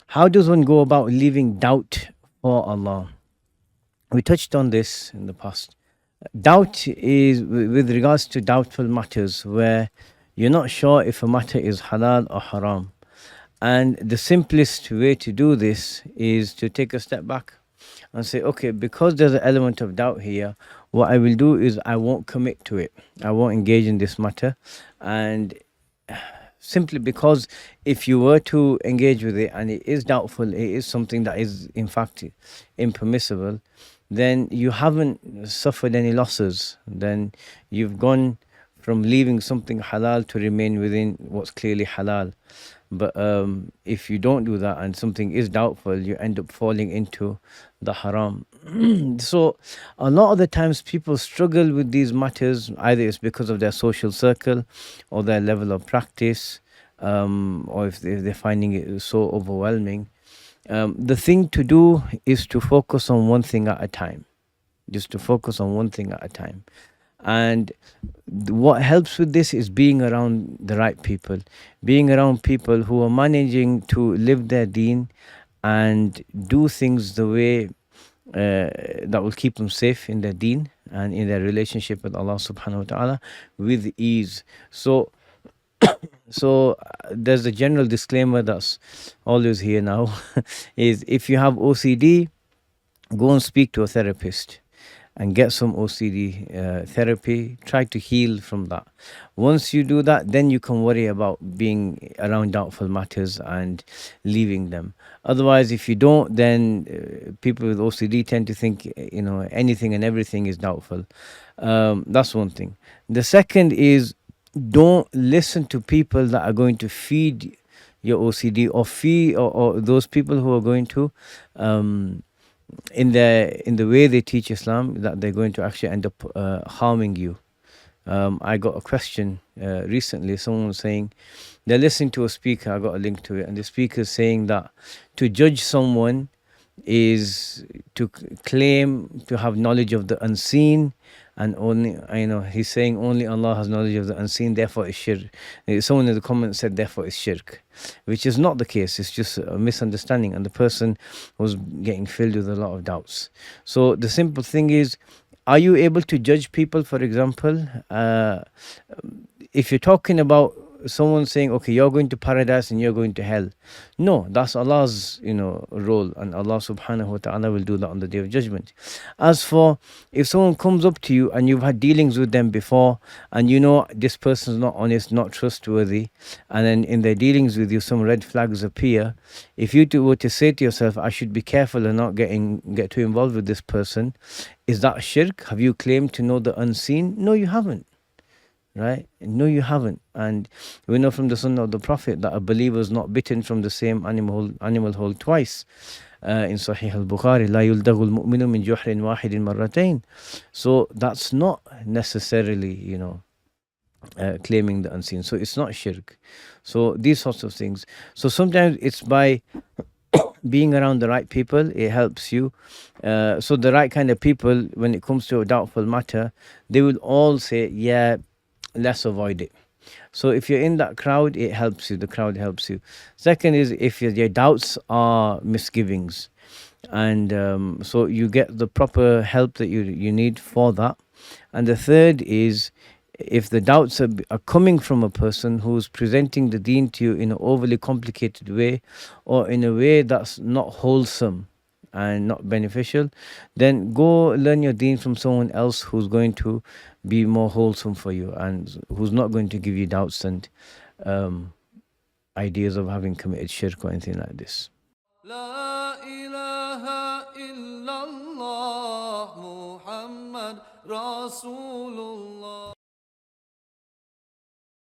How does one go about leaving doubt for Allah? We touched on this in the past. Doubt is with regards to doubtful matters where you're not sure if a matter is halal or haram. And the simplest way to do this is to take a step back and say, okay, because there's an element of doubt here, what I will do is I won't commit to it. I won't engage in this matter. And simply because if you were to engage with it and it is doubtful, it is something that is in fact impermissible, then you haven't suffered any losses. Then you've gone from leaving something halal to remain within what's clearly halal. But if you don't do that and something is doubtful, you end up falling into the haram. So, a lot of the times people struggle with these matters. Either it's because of their social circle or their level of practice, or if they're finding it so overwhelming. The thing to do is to focus on one thing at a time, just to focus on one thing at a time. And what helps with this is being around the right people, being around people who are managing to live their deen and do things the way that will keep them safe in their deen and in their relationship with Allah subhanahu wa ta'ala with ease. So there's a general disclaimer that's always here now is if you have OCD, go and speak to a therapist and get some OCD therapy. Try to heal from that. Once you do that, then you can worry about being around doubtful matters and leaving them. Otherwise, if you don't, then people with OCD tend to think, anything and everything is doubtful. That's one thing. The second is don't listen to people that are going to feed your OCD or feed or those people who are going to in the way they teach Islam that they're going to actually end up harming you. I got a question recently. Someone was saying they're listening to a speaker. I got a link to it, and the speaker is saying that to judge someone is to claim to have knowledge of the unseen, and only he's saying only Allah has knowledge of the unseen, therefore it's shirk. Someone in the comments said therefore it's shirk, which is not the case. It's just a misunderstanding, and the person was getting filled with a lot of doubts. So the simple thing is, are you able to judge people? For example, if you're talking about someone saying, okay, you're going to paradise and you're going to hell. No, that's Allah's, role, and Allah subhanahu wa ta'ala will do that on the day of judgment. As for if someone comes up to you and you've had dealings with them before and you know this person's not honest, not trustworthy, and then in their dealings with you some red flags appear, if you were to say to yourself, I should be careful and not get too involved with this person, is that shirk? Have you claimed to know the unseen? No, you haven't. Right? No, you haven't. And we know from the Sunnah of the Prophet that a believer is not bitten from the same animal hole twice. In Sahih al-Bukhari, لا يلدغ المؤمن من جحر واحد مرتين. So that's not necessarily, claiming the unseen. So it's not shirk. So these sorts of things. So sometimes it's by being around the right people, it helps you. So the right kind of people, when it comes to a doubtful matter, they will all say, yeah, let's avoid it. So if you're in that crowd, it helps you. The crowd helps you. Second is if your doubts are misgivings, and so you get the proper help that you need for that. And the third is if the doubts are coming from a person who's presenting the deen to you in an overly complicated way or in a way that's not wholesome and not beneficial, then go learn your deen from someone else who's going to be more wholesome for you and who's not going to give you doubts and ideas of having committed shirk or anything like this. لا إله إلا الله محمد رسول الله